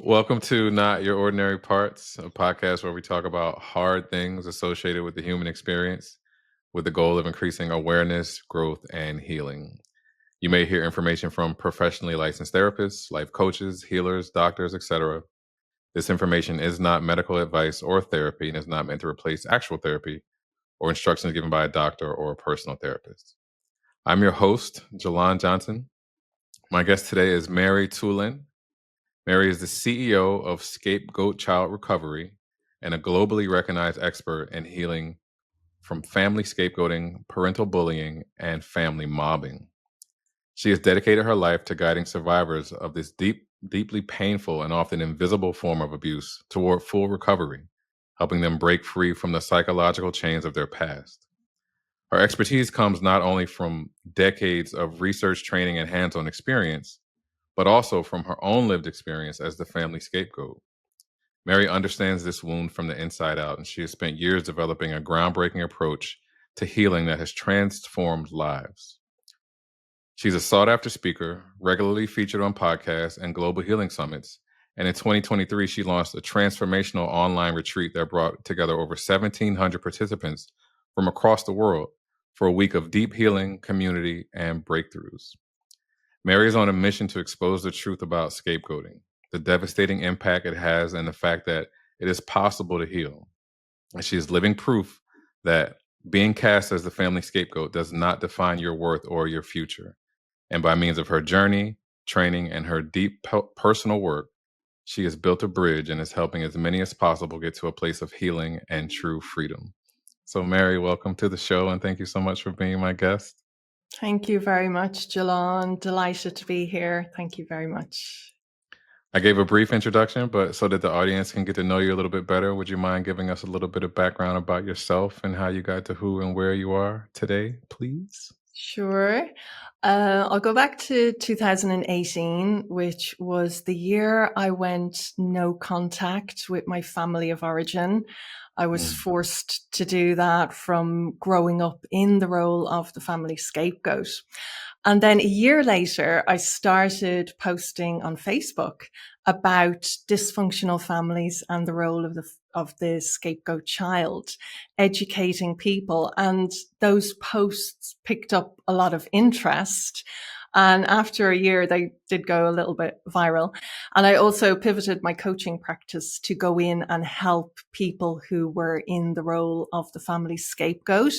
Welcome to Not Your Ordinary Parts, a podcast where we talk about hard things associated with the human experience with the goal of increasing awareness, growth, and healing. You may hear information from professionally licensed therapists, life coaches, healers, doctors, etc. This information is not medical advice or therapy and is not meant to replace actual therapy or instructions given by a doctor or a personal therapist. I'm your host, Jalan Johnson. My guest today is Mary Toolan. Mary is the CEO of Scapegoat Child Recovery and a globally recognized expert in healing from family scapegoating, parental bullying, and family mobbing. She has dedicated her life to guiding survivors of this deeply painful and often invisible form of abuse toward full recovery, helping them break free from the psychological chains of their past. Her expertise comes not only from decades of research, training, and hands-on experience, but also from her own lived experience as the family scapegoat. Mary understands this wound from the inside out, and she has spent years developing a groundbreaking approach to healing that has transformed lives. She's a sought-after speaker, regularly featured on podcasts and global healing summits, and in 2023, she launched a transformational online retreat that brought together over 1,700 participants from across the world for a week of deep healing, community, and breakthroughs. Mary is on a mission to expose the truth about scapegoating, the devastating impact it has, and the fact that it is possible to heal. And she is living proof that being cast as the family scapegoat does not define your worth or your future. And by means of her journey, training, and her deep personal work, she has built a bridge and is helping as many as possible get to a place of healing and true freedom. So, Mary, welcome to the show, and thank you so much for being my guest. Thank you very much, Jalan. Delighted to be here. Thank you very much. I gave a brief introduction, but so that the audience can get to know you a little bit better, would you mind giving us a little bit of background about yourself and how you got to who and where you are today, please? Sure. I'll go back to 2018, which was the year I went no contact with my family of origin. I was forced to do that from growing up in the role of the family scapegoat. And then a year later, I started posting on Facebook about dysfunctional families and the role of the scapegoat child, educating people. And those posts picked up a lot of interest. And after a year, they did go a little bit viral. And I also pivoted my coaching practice to go in and help people who were in the role of the family scapegoat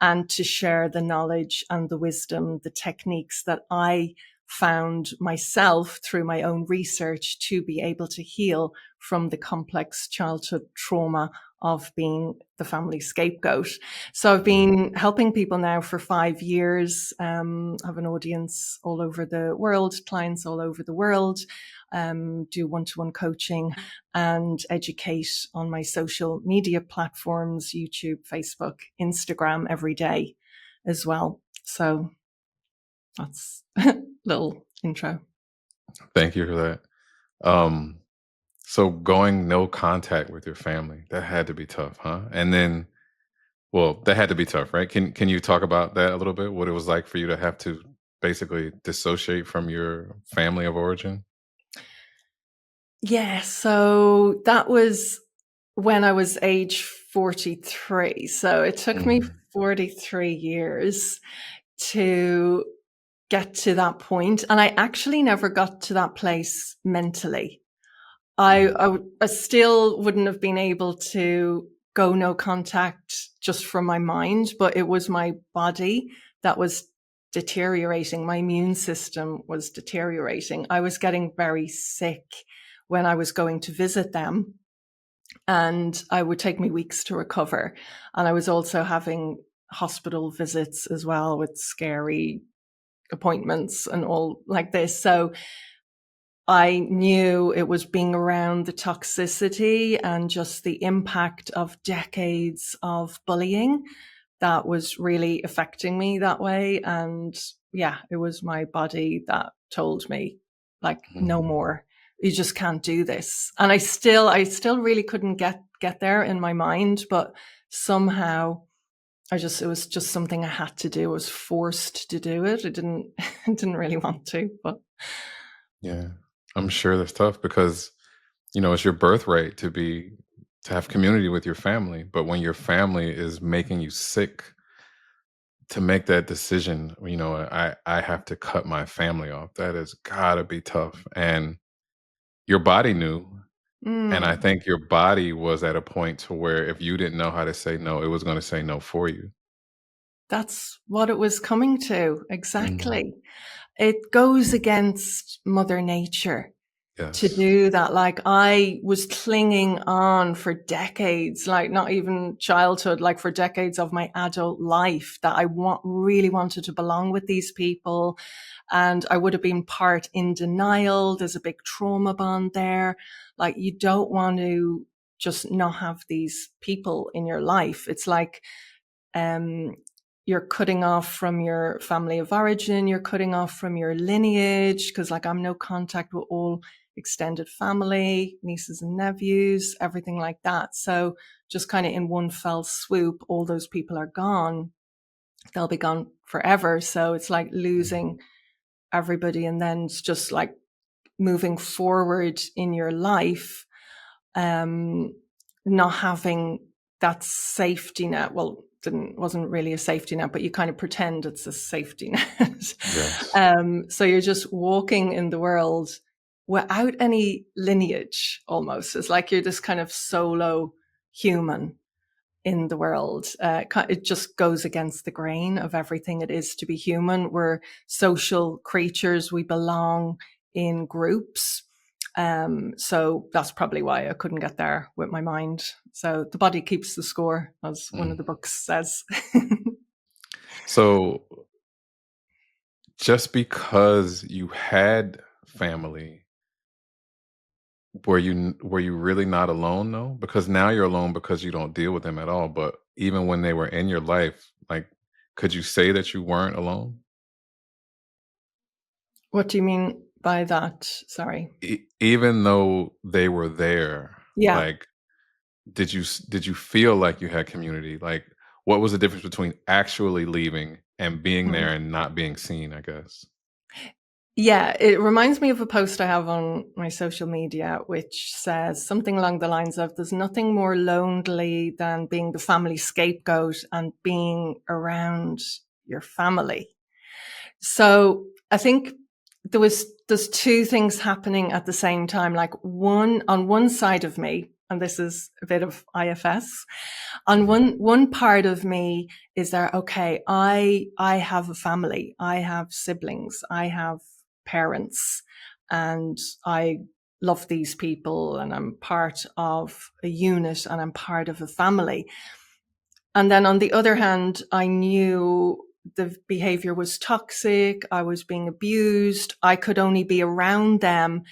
and to share the knowledge and the wisdom, the techniques that I found myself through my own research to be able to heal from the complex childhood trauma of being the family scapegoat. So I've been helping people now for 5 years, have an audience all over the world, clients all over the world, do one-to-one coaching and educate on my social media platforms, YouTube, Facebook, Instagram every day as well. So that's a little intro. Thank you for that. So going no contact with your family, that had to be tough, huh? And then, well, that had to be tough, right? Can you talk about that a little bit? What it was like for you to have to basically dissociate from your family of origin? Yeah, so that was when I was age 43. So it took me 43 years to get to that point. And I actually never got to that place mentally. I still wouldn't have been able to go no contact just from my mind, but it was my body that was deteriorating. My immune system was deteriorating. I was getting very sick when I was going to visit them, and it would take me weeks to recover. And I was also having hospital visits as well with scary appointments and all like this. So I knew it was being around the toxicity and just the impact of decades of bullying that was really affecting me that way. And yeah, it was my body that told me, like, no more. You just can't do this. And I still really couldn't get there in my mind, but somehow it was just something I had to do. I was forced to do it. I didn't really want to, but Yeah. I'm sure that's tough because It's your birthright to have community with your family, but when your family is making you sick, to make that decision, I have to cut my family off. That has gotta be tough, and your body knew, and I Mm, think your body was at a point to where if you didn't know how to say no, it was gonna say no for you. that's what it was coming to. Mhm. Exactly. It goes against Mother Nature to Yes. do that. Like I was clinging on for decades, like not even childhood, like for decades of my adult life that really wanted to belong with these people. And I would have been part in denial. There's a big trauma bond there. Like you don't want to just not have these people in your life. It's like, um, you're cutting off from your family of origin, you're cutting off from your lineage, because like I'm no contact with all extended family, nieces and nephews, everything like that. So just kind of in one fell swoop, all those people are gone. They'll be gone forever. So it's like Mhm. losing everybody. And then it's just like moving forward in your life, um, not having that safety net. Well, wasn't really a safety net, but you kind of pretend it's a safety net. Yes. So you're just walking in the world without any lineage almost. It's like you're this kind of solo human in the world. It just goes against the grain of everything it is to be human. We're social creatures. We belong in groups. So that's probably why I couldn't get there with my mind. So the body keeps the score, as one of Mm. the books says. So, just because you had family, were you really not alone though? Because now you're alone because you don't deal with them at all, but even when they were in your life, like, could you say that you weren't alone? What do you mean by that? Sorry. Even though they were there, Yeah. like, did you feel like you had community? Like, what was the difference between actually leaving and being Mm. there and not being seen, I guess? Yeah, it reminds me of a post I have on my social media, which says something along the lines of there's nothing more lonely than being the family scapegoat and being around your family. So I think there's two things happening at the same time. Like one on one side of me, and this is a bit of IFS, on Mhm. one part of me is there, okay, I have a family, I have siblings, I have parents, and I love these people and I'm part of a unit and I'm part of a family. And then on the other hand, I knew the behavior was toxic. I was being abused. I could only be around them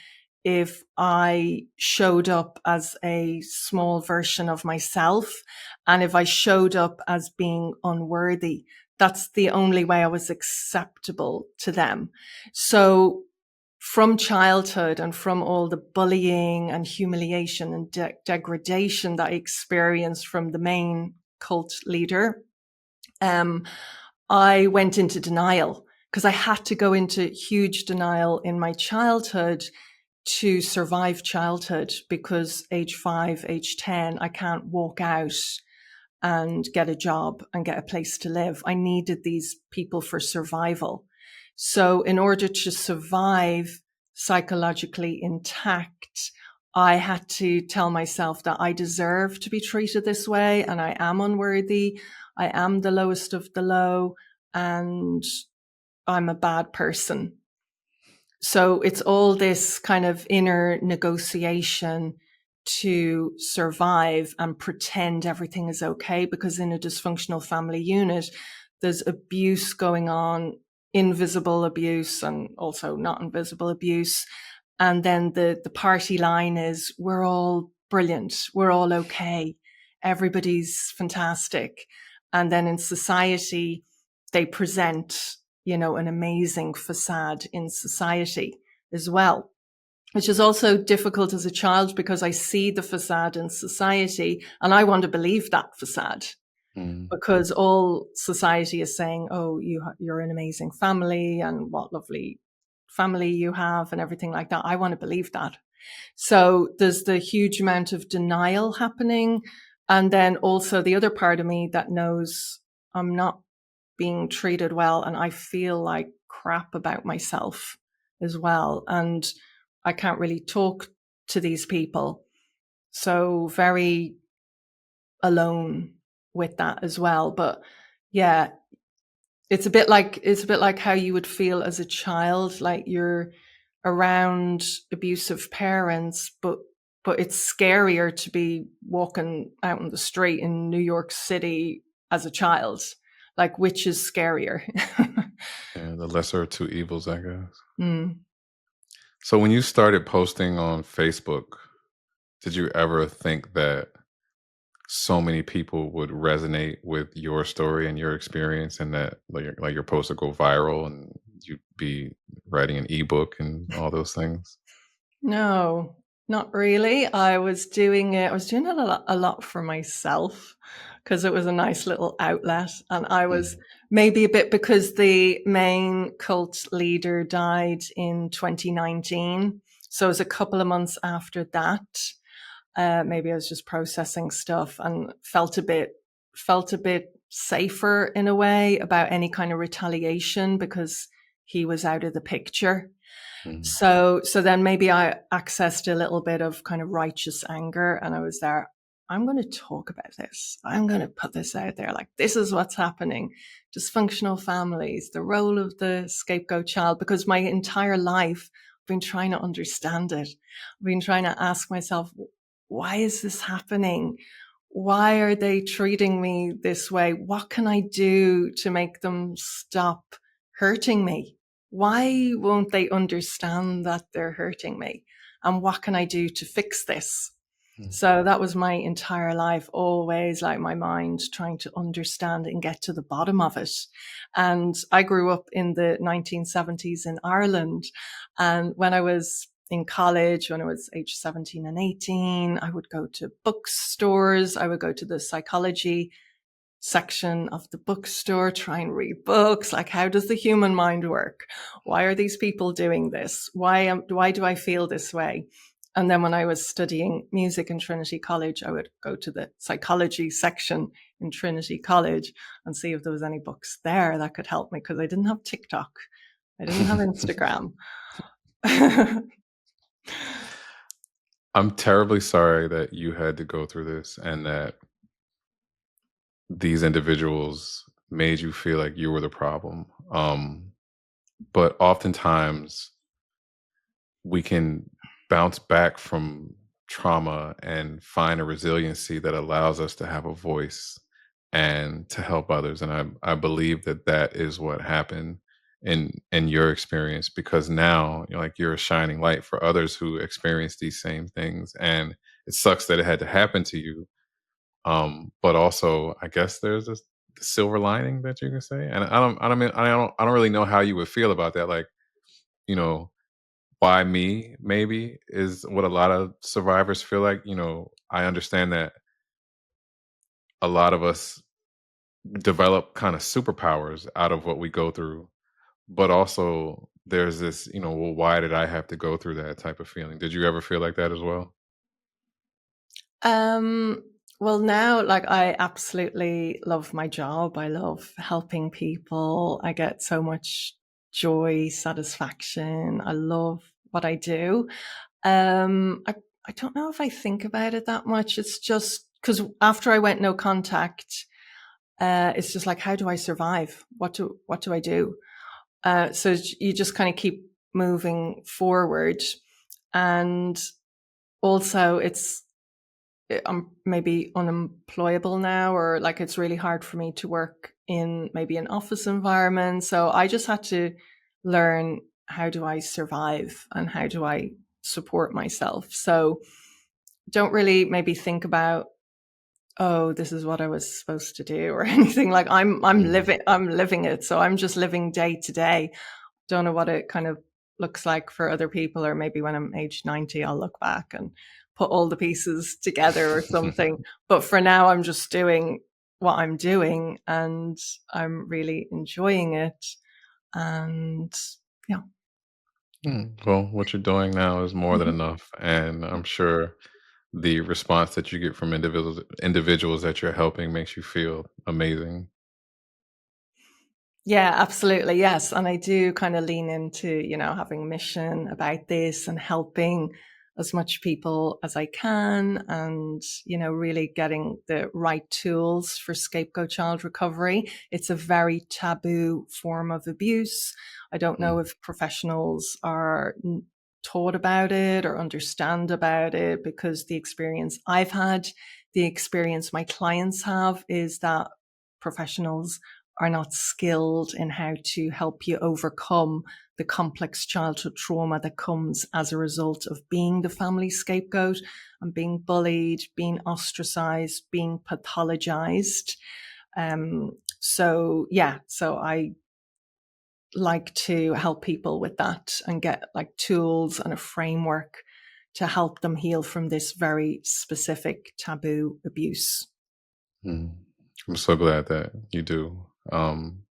if I showed up as a small version of myself. And if I showed up as being unworthy, that's the only way I was acceptable to them. So from childhood and from all the bullying and humiliation and degradation that I experienced from the main cult leader, um, I went into denial because I had to go into huge denial in my childhood to survive childhood, because age 5, age 10, I can't walk out and get a job and get a place to live. I needed these people for survival. So in order to survive psychologically intact, I had to tell myself that I deserve to be treated this way and I am unworthy. I am the lowest of the low and I'm a bad person. So it's all this kind of inner negotiation to survive and pretend everything is okay, because in a dysfunctional family unit, there's abuse going on, invisible abuse and also not invisible abuse. And then the party line is we're all brilliant, we're all okay, everybody's fantastic. And then in society, they present, an amazing facade in society as well, which is also difficult as a child because I see the facade in society and I want to believe that facade, Mm. because all society is saying, oh, you're an amazing family and what lovely family you have and everything like that. I want to believe that. So there's the huge amount of denial happening. And then also the other part of me that knows I'm not being treated well and I feel like crap about myself as well. And I can't really talk to these people. So very alone with that as well. But yeah, it's a bit like how you would feel as a child, like you're around abusive parents, but it's scarier to be walking out on the street in New York City as a child. Like, which is scarier? Yeah, the lesser of two evils, I guess. Mm. So when you started posting on Facebook, did you ever think that so many people would resonate with your story and your experience, and that like your post would go viral and you'd be writing an ebook and all those things? No, not really. I was doing it a lot for myself because it was a nice little outlet. And I was Mhm, maybe a bit because the main cult leader died in 2019. So it was a couple of months after that. Maybe I was just processing stuff and felt a bit safer in a way about any kind of retaliation because he was out of the picture. mhm, So then maybe I accessed a little bit of kind of righteous anger and I was there. I'm going to talk about this. I'm going to put this out there. Like, this is what's happening. Dysfunctional families, the role of the scapegoat child, because my entire life I've been trying to understand it. I've been trying to ask myself, why is this happening? Why are they treating me this way? What can I do to make them stop hurting me? Why won't they understand that they're hurting me? And what can I do to fix this? mhm, So that was my entire life, always like my mind trying to understand and get to the bottom of it. And I grew up in the 1970s in Ireland. And when I was in college, when I was age 17 and 18, I would go to bookstores. I would go to the psychology section of the bookstore, try and read books. Like, how does the human mind work? Why are these people doing this? Why do I feel this way? And then when I was studying music in Trinity College, I would go to the psychology section in Trinity College and see if there was any books there that could help me, because I didn't have TikTok. I didn't have mhm. Instagram. I'm terribly sorry that you had to go through this and that these individuals made you feel like you were the problem. But oftentimes we can bounce back from trauma and find a resiliency that allows us to have a voice and to help others. And I believe that that is what happened in your experience, because now you're a shining light for others who experience these same things. And it sucks that it had to happen to you. But also, I guess there's this silver lining that you can say. And I don't really know how you would feel about that. Like, you know, why me, maybe, is what a lot of survivors feel like. I understand that a lot of us develop kind of superpowers out of what we go through, but also there's this, well, why did I have to go through that type of feeling? Did you ever feel like that as well? Um, well, now, like, I absolutely love my job. I love helping people. I get so much joy, satisfaction. I love what I do. I don't know if I think about it that much. It's just because after I went no contact, it's just like, how do I survive? What do I do? So you just kind of keep moving forward, and also I'm maybe unemployable now, or like it's really hard for me to work in maybe an office environment. So I just had to learn, how do I survive and how do I support myself? So don't really maybe think about, oh, this is what I was supposed to do or anything. Like, Mhm. I'm living it. So I'm just living day to day. Don't know what it kind of looks like for other people, or maybe when I'm age 90, I'll look back and put all the pieces together or something. But for now, I'm just doing what I'm doing and I'm really enjoying it. And yeah. Well, what you're doing now is more than Mhm. enough, and I'm sure the response that you get from individuals that you're helping makes you feel amazing. Yeah, absolutely. Yes. And I do kind of lean into, having mission about this and helping as much people as I can and, really getting the right tools for scapegoat child recovery. It's a very taboo form of abuse. I don't know Mm, if professionals are taught about it or understand about it because the experience I've had, the experience my clients have is that professionals are not skilled in how to help you overcome the complex childhood trauma that comes as a result of being the family scapegoat and being bullied, being ostracized, being pathologized. So I like to help people with that and get like tools and a framework to help them heal from this very specific taboo abuse. mm. I'm so glad that you do.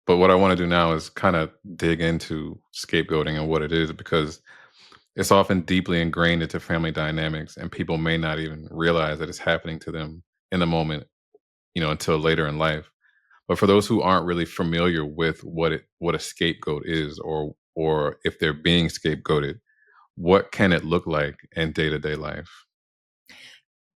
But what I want to do now is kind of dig into scapegoating and what it is because it's often deeply ingrained into family dynamics, and people may not even realize that it's happening to them in the moment, until later in life. But for those who aren't really familiar with what a scapegoat is, or if they're being scapegoated, what can it look like in day to day life?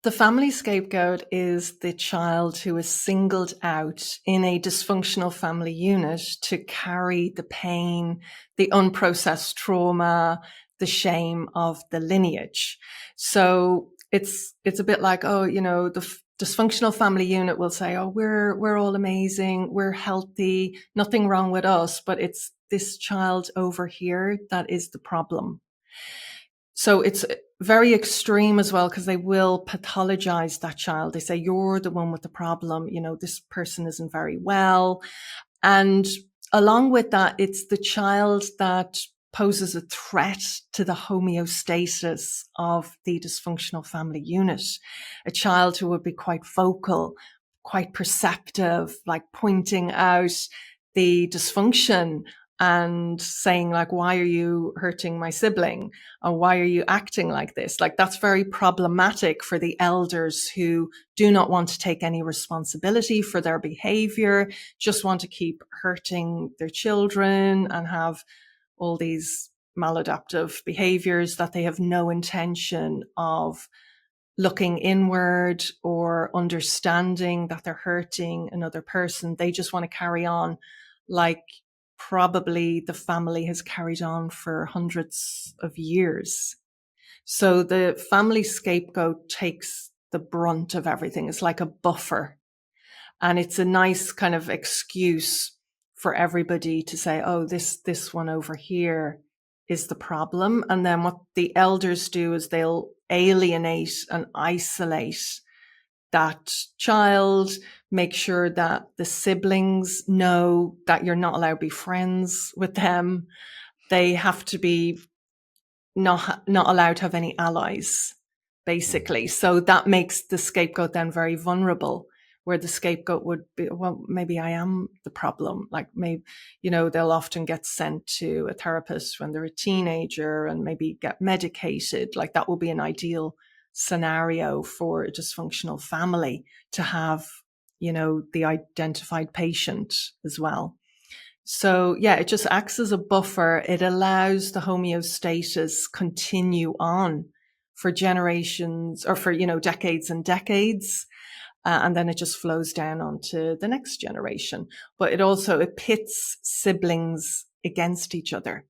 The family scapegoat is the child who is singled out in a dysfunctional family unit to carry the pain, the unprocessed trauma, the shame of the lineage. So it's a bit like, the dysfunctional family unit will say, oh, we're all amazing, we're healthy, nothing wrong with us, but it's this child over here that is the problem. So it's very extreme as well because they will pathologize that child. They say, you're the one with the problem. This person isn't very well. And along with that, it's the child that poses a threat to the homeostasis of the dysfunctional family unit. A child who would be quite vocal, quite perceptive, like pointing out the dysfunction and saying like, why are you hurting my sibling? Or why are you acting like this? Like that's very problematic for the elders who do not want to take any responsibility for their behavior, just want to keep hurting their children and have all these maladaptive behaviors that they have no intention of looking inward or understanding that they're hurting another person. They just want to carry on like probably the family has carried on for hundreds of years. So the family scapegoat takes the brunt of everything. It's like a buffer. And it's a nice kind of excuse for everybody to say, oh, this one over here is the problem. And then what the elders do is they'll alienate and isolate that child, make sure that the siblings know that you're not allowed to be friends with them. They have to be not allowed to have any allies, Mm, basically. So that makes the scapegoat then very vulnerable, where the scapegoat would be, well, maybe I am the problem. Like maybe, they'll often get sent to a therapist when they're a teenager and maybe get medicated. Like that will be an ideal scenario for a dysfunctional family to have, the identified patient as well. So yeah, it just acts as a buffer. It allows the homeostasis continue on for generations or for, decades and decades. And then it just flows down onto the next generation. But it pits siblings against each other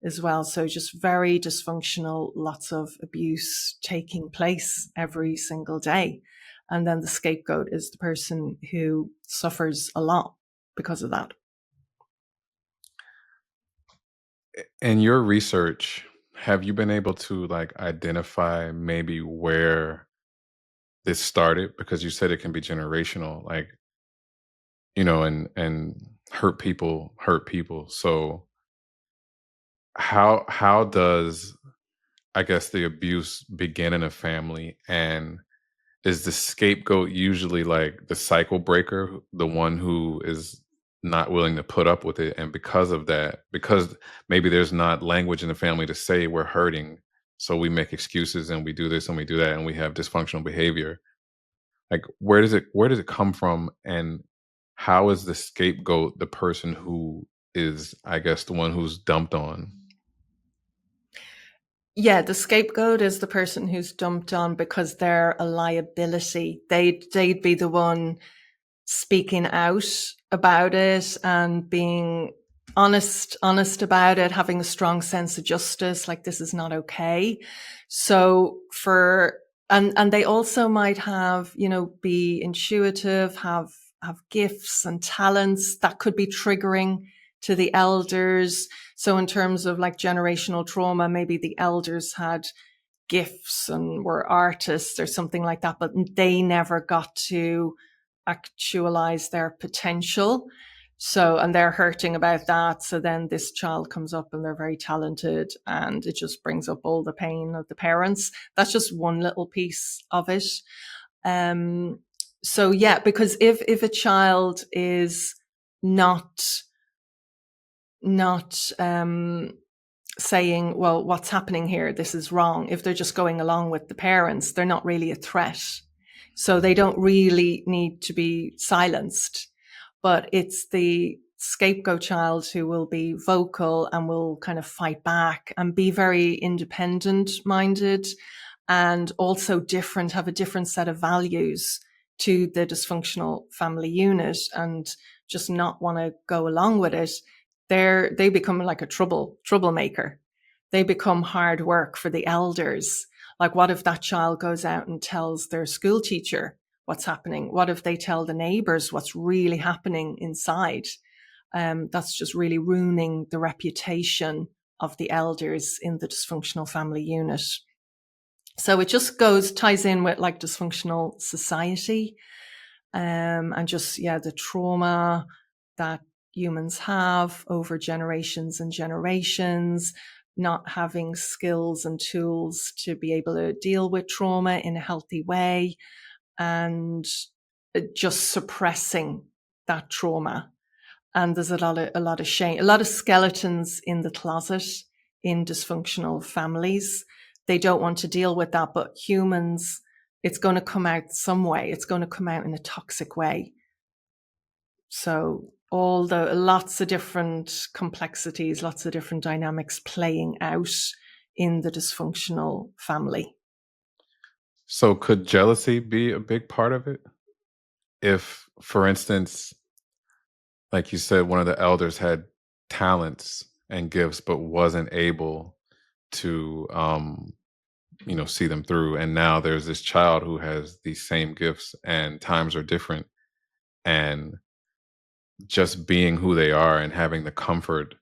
as well. So just very dysfunctional, lots of abuse taking place every single day. And then the scapegoat is the person who suffers a lot because of that. In your research, have you been able to like identify maybe where this started? Because you said it can be generational, like, and hurt people. So how does, I guess, the abuse begin in a family, and is the scapegoat usually like the cycle breaker, the one who is not willing to put up with it. And because of that, because maybe there's not language in the family to say we're hurting, so we make excuses and we do this and we do that and we have dysfunctional behavior. Like, where does it come from, and how is the scapegoat the person who is, I guess, the one who's dumped on? Yeah, the scapegoat is the person who's dumped on because they're a liability. They'd be the one speaking out about it and being honest about it, having a strong sense of justice, like this is not okay. So and they also might have, be intuitive, have gifts and talents that could be triggering to the elders. So in terms of like generational trauma, maybe the elders had gifts and were artists or something like that, but they never got to actualize their potential. So, and they're hurting about that. So then this child comes up and they're very talented and it just brings up all the pain of the parents. That's just one little piece of it. So yeah, because if a child is not saying, well, what's happening here? This is wrong. If they're just going along with the parents, they're not really a threat. So they don't really need to be silenced. But it's the scapegoat child who will be vocal and will kind of fight back and be very independent minded and also different, have a different set of values to the dysfunctional family unit and just not want to go along with it. They become like a troublemaker. They become hard work for the elders. Like, what if that child goes out and tells their school teacher what's happening? What if they tell the neighbors what's really happening inside? That's just really ruining the reputation of the elders in the dysfunctional family unit. So it just ties in with like dysfunctional society, and just, the trauma that humans have over generations and generations, not having skills and tools to be able to deal with trauma in a healthy way, and just suppressing that trauma. And there's a lot of shame, a lot of skeletons in the closet in dysfunctional families. They don't want to deal with that, but humans, it's going to come out some way. It's going to come out in a toxic way. So lots of different complexities, lots of different dynamics playing out in the dysfunctional family. So could jealousy be a big part of it? If, for instance, like you said, one of the elders had talents and gifts, but wasn't able to, see them through. And now there's this child who has these same gifts and times are different. And just being who they are and having the comfort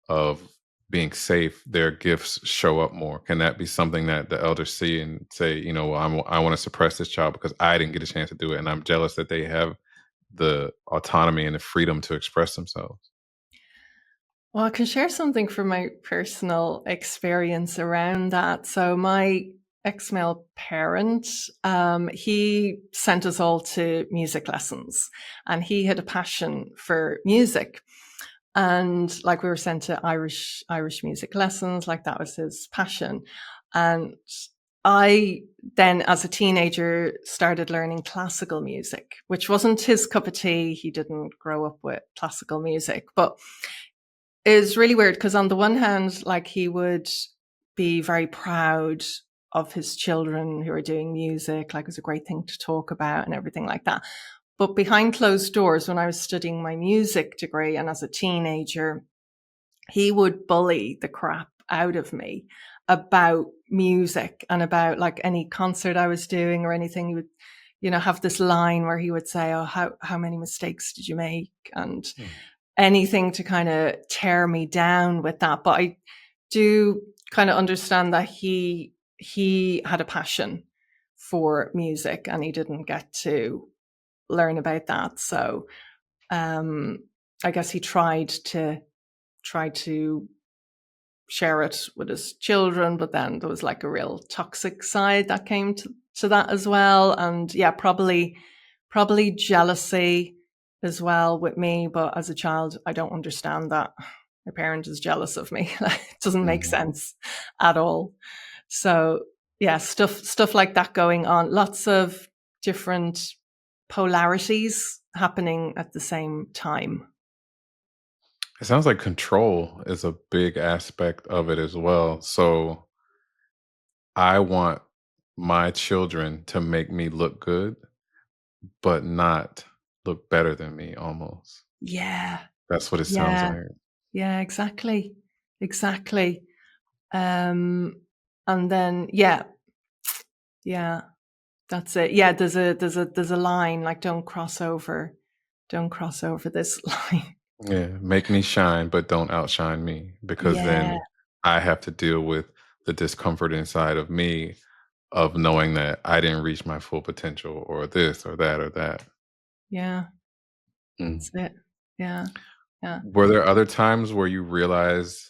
of being safe, their gifts show up more. Can that be something that the elders see and say, well, I want to suppress this child because I didn't get a chance to do it. And I'm jealous that they have the autonomy and the freedom to express themselves? Well, I can share something from my personal experience around that. So my ex-male parent, he sent us all to music lessons, and he had a passion for music. And like, we were sent to Irish music lessons, like that was his passion. And I then, as a teenager, started learning classical music, which wasn't his cup of tea. He didn't grow up with classical music, but it's really weird because on the one hand, like, he would be very proud of his children who are doing music, like it was a great thing to talk about and everything like that. But behind closed doors, when I was studying my music degree and as a teenager, he would bully the crap out of me about music and about like any concert I was doing or anything. He would, have this line where he would say, "Oh, how many mistakes did you make?" And anything to kind of tear me down with that. But I do kind of understand that he had a passion for music and he didn't get to learn about that. So I guess he tried to share it with his children, but then there was like a real toxic side that came to that as well. And yeah, probably jealousy as well with me. But as a child, I don't understand that. My parent is jealous of me. It doesn't make Mhm. sense at all. So yeah, stuff like that going on. Lots of different polarities happening at the same time. It sounds like control is a big aspect of it as well. So I want my children to make me look good, but not look better than me almost. Yeah, That's what it sounds yeah, like. yeah, exactly. Exactly. Um, and then yeah, that's it. Yeah, there's a line like don't cross over this line. Yeah, make me shine, but don't outshine me because Yeah, then I have to deal with the discomfort inside of me of knowing that I didn't reach my full potential or this or that or that. yeah, Mm. that's it. Yeah, yeah. Were there other times where you realized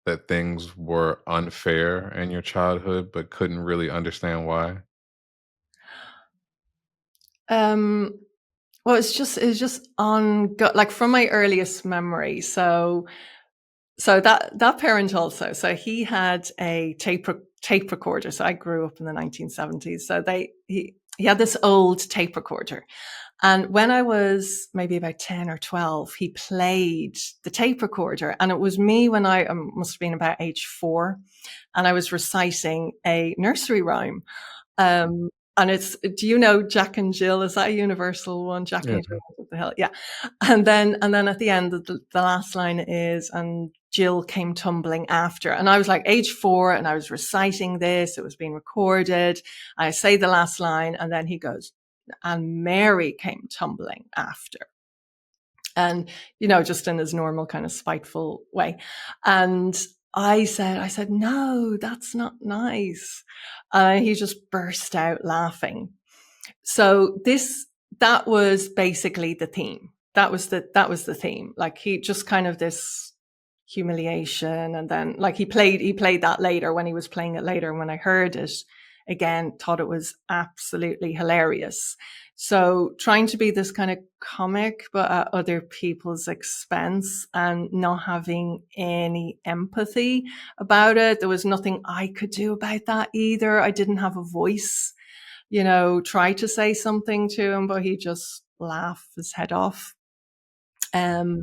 that things were unfair in your childhood but couldn't really understand why? Um, well, it's just on like from my earliest memory. So that parent also. So he had a tape recorder. So I grew up in the 1970s. So he had this old tape recorder. And when I was maybe about 10 or 12, he played the tape recorder. And it was me when I must have been about age 4. And I was reciting a nursery rhyme. And it's, do you know Jack and Jill? Is that a universal one? Jack Yeah. and Jill, what the hell? Yeah. And then at the end, the last line is, and Jill came tumbling after. And I was like age 4 and I was reciting this. It was being recorded. I say the last line and then he goes, and Mary came tumbling after. And, just in his normal kind of spiteful way. And I said, no, that's not nice. He just burst out laughing. So that was basically the theme. That was the theme. Like he just kind of this humiliation. And then like he played that later when he was playing it later. And when I heard it again, thought it was absolutely hilarious. So trying to be this kind of comic, but at other people's expense and not having any empathy about it. There was nothing I could do about that either. I didn't have a voice, try to say something to him, but he just laughed his head off. Um,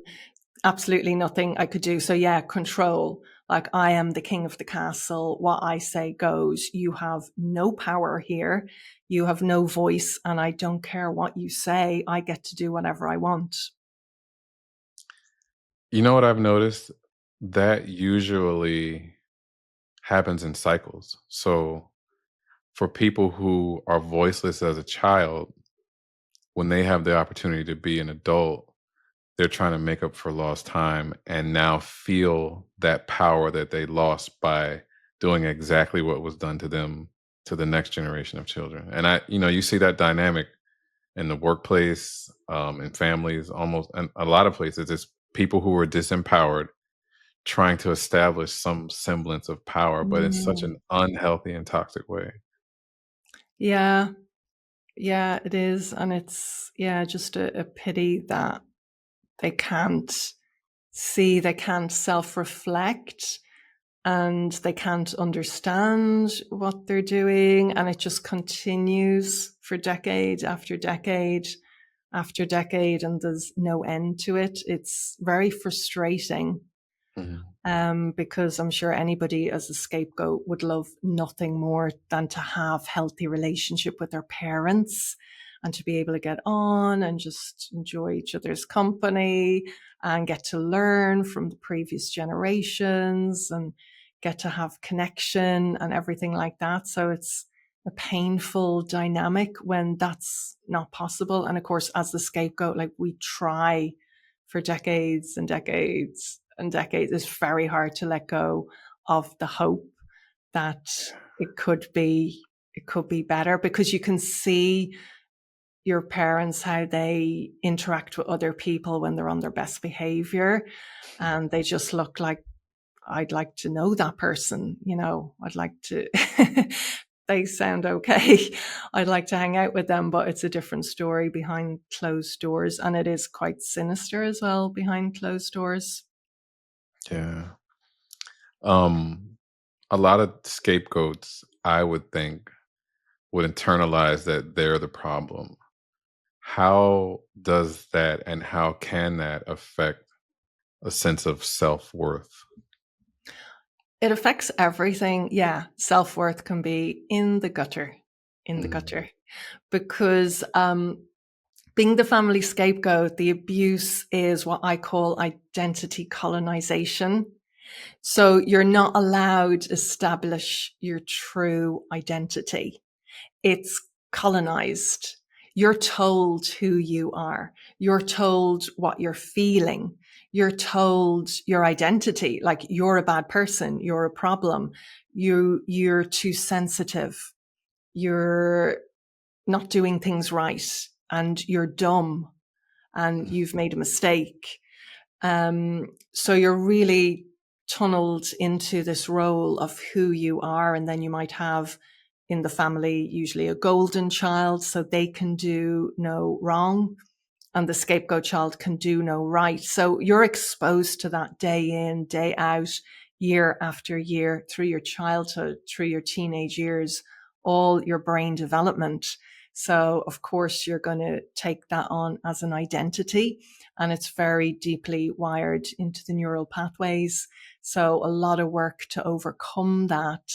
Absolutely nothing I could do. So yeah, control. Like I am the king of the castle. What I say goes. You have no power here. You have no voice, and I don't care what you say. I get to do whatever I want. You know what I've noticed? That usually happens in cycles. So for people who are voiceless as a child, when they have the opportunity to be an adult, they're trying to make up for lost time and now feel that power that they lost by doing exactly what was done to them to the next generation of children. And you see that dynamic in the workplace, in families, almost, and a lot of places. It's people who are disempowered trying to establish some semblance of power, but in such Mm. an unhealthy and toxic way. Yeah, yeah, it is, and it's just a pity that they can't they can't self-reflect and they can't understand what they're doing. And it just continues for decade after decade after decade, and there's no end to it. It's very frustrating. Mhm. Because I'm sure anybody as a scapegoat would love nothing more than to have healthy relationship with their parents and to be able to get on and just enjoy each other's company and get to learn from the previous generations and get to have connection and everything like that. So it's a painful dynamic when that's not possible. And of course, as the scapegoat, like we try for decades and decades and decades. It's very hard to let go of the hope that it could be better, because you can see your parents how they interact with other people when they're on their best behavior, and they just look like, I'd like to know that person, I'd like to they sound okay. I'd like to hang out with them, but it's a different story behind closed doors. And it is quite sinister as well behind closed doors. Yeah. Um, a lot of scapegoats, I would think, would internalize that they're the problem. How does that and how can that affect a sense of self-worth? It affects everything. Yeah. Self-worth can be in the gutter, Mm, because being the family scapegoat, the abuse is what I call identity colonization. So you're not allowed to establish your true identity. It's colonized. You're told who you are. You're told what you're feeling. You're told your identity, like you're a bad person. You're a problem. You're too sensitive. You're not doing things right, and you're dumb, and you've made a mistake. So you're really tunneled into this role of who you are. And then you might have in the family, usually a golden child, so they can do no wrong. And the scapegoat child can do no right. So you're exposed to that day in, day out, year after year, through your childhood, through your teenage years, all your brain development. So of course you're going to take that on as an identity, and it's very deeply wired into the neural pathways. So a lot of work to overcome that.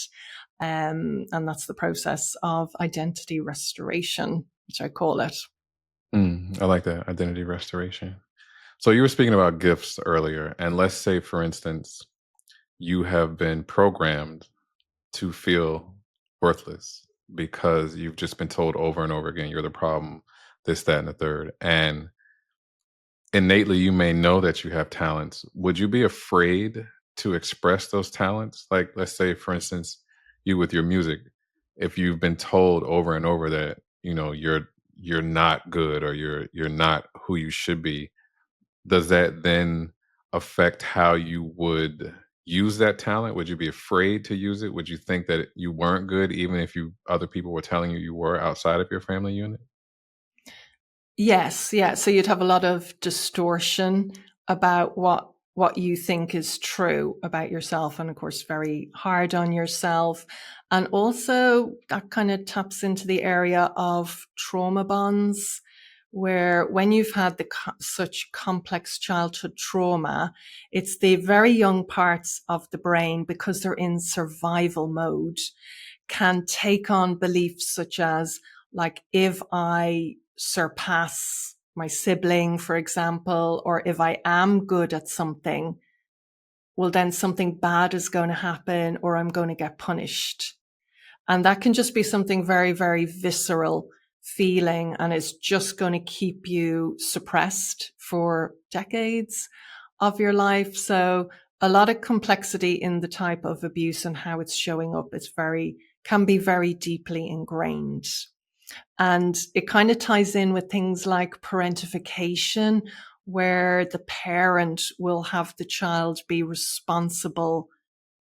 And that's the process of identity restoration, which I call it. I like that, identity restoration. So you were speaking about gifts earlier, and let's say, for instance, you have been programmed to feel worthless because you've just been told over and over again, you're the problem, this, that, and the third. And innately, you may know that you have talents. Would you be afraid to express those talents? Like, let's say, for instance, you with your music, if you've been told over and over that, you're not good or you're not who you should be, does that then affect how you would use that talent? Would you be afraid to use it? Would you think that you weren't good even if you other people were telling you you were outside of your family unit? Yes, yeah. So you'd have a lot of distortion about what you think is true about yourself, and of course very hard on yourself. And also that kind of taps into the area of trauma bonds, where when you've had such complex childhood trauma, it's the very young parts of the brain, because they're in survival mode, can take on beliefs such as, like, if I surpass my sibling, for example, or if I am good at something, well, then something bad is going to happen, or I'm going to get punished. And that can just be something very, very visceral feeling, and it's just going to keep you suppressed for decades of your life. So a lot of complexity in the type of abuse and how it's showing up can be very deeply ingrained. And it kind of ties in with things like parentification, where the parent will have the child be responsible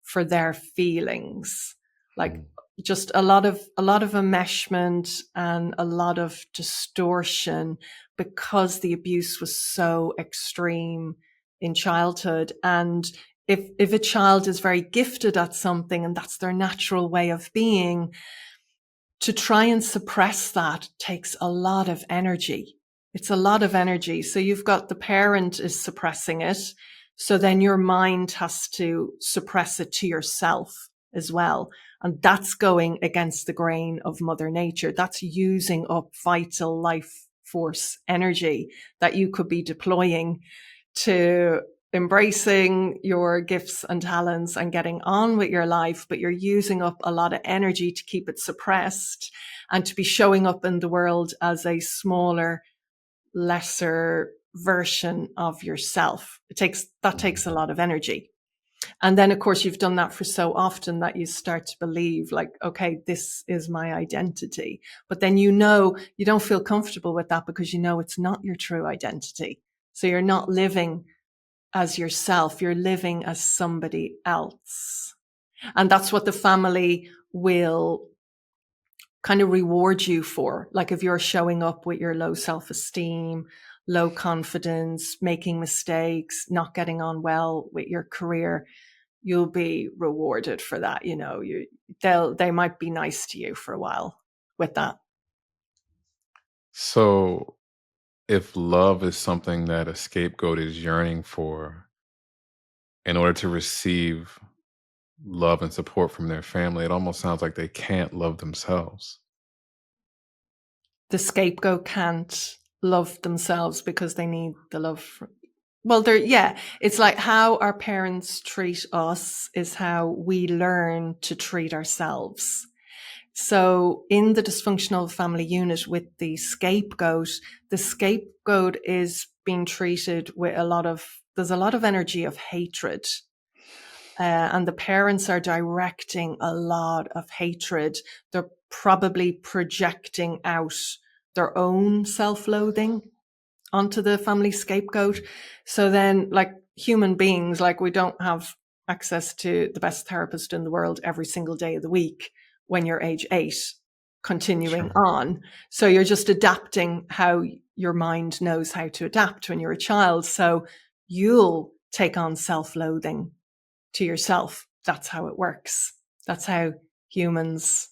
for their feelings. Like, Mm, just a lot of enmeshment and a lot of distortion, because the abuse was so extreme in childhood. And if a child is very gifted at something and that's their natural way of being, to try and suppress that takes a lot of energy. It's a lot of energy. So you've got the parent is suppressing it. So then your mind has to suppress it to yourself as well. And that's going against the grain of Mother Nature. That's using up vital life force energy that you could be deploying to embracing your gifts and talents and getting on with your life, but you're using up a lot of energy to keep it suppressed and to be showing up in the world as a smaller, lesser version of yourself. That takes a mm, lot of energy. And then of course you've done that for so often that you start to believe, like, okay, this is my identity. But then you don't feel comfortable with that, because it's not your true identity. So you're not living as yourself, you're living as somebody else. And that's what the family will kind of reward you for. Like if you're showing up with your low self-esteem, low confidence, making mistakes, not getting on well with your career, you'll be rewarded for that. You know, they might be nice to you for a while with that. So, if love is something that a scapegoat is yearning for in order to receive love and support from their family, it almost sounds like they can't love themselves. The scapegoat can't love themselves because they need the love well, it's like how our parents treat us is how we learn to treat ourselves. So in the dysfunctional family unit with the scapegoat is being treated with there's a lot of energy of hatred. And the parents are directing a lot of hatred. They're probably projecting out their own self-loathing onto the family scapegoat. So then, like human beings, like we don't have access to the best therapist in the world every single day of the week when you're age 8, continuing Sure. on. So you're just adapting how your mind knows how to adapt when you're a child. So you'll take on self-loathing to yourself. That's how it works. That's how humans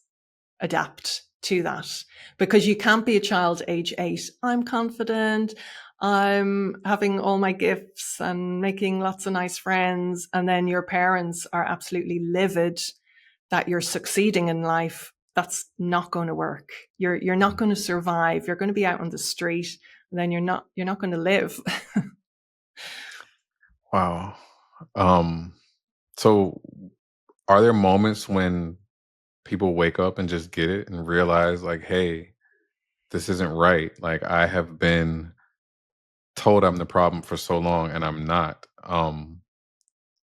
adapt to that, because you can't be a child age 8. I'm confident. I'm having all my gifts and making lots of nice friends. And then your parents are absolutely livid that you're succeeding in life. That's not going to work. You're not going to survive. You're going to be out on the street, and then you're not going to live. Wow. Um, so are there moments when people wake up and just get it and realize like, hey, this isn't right. Like I have been told I'm the problem for so long and I'm not.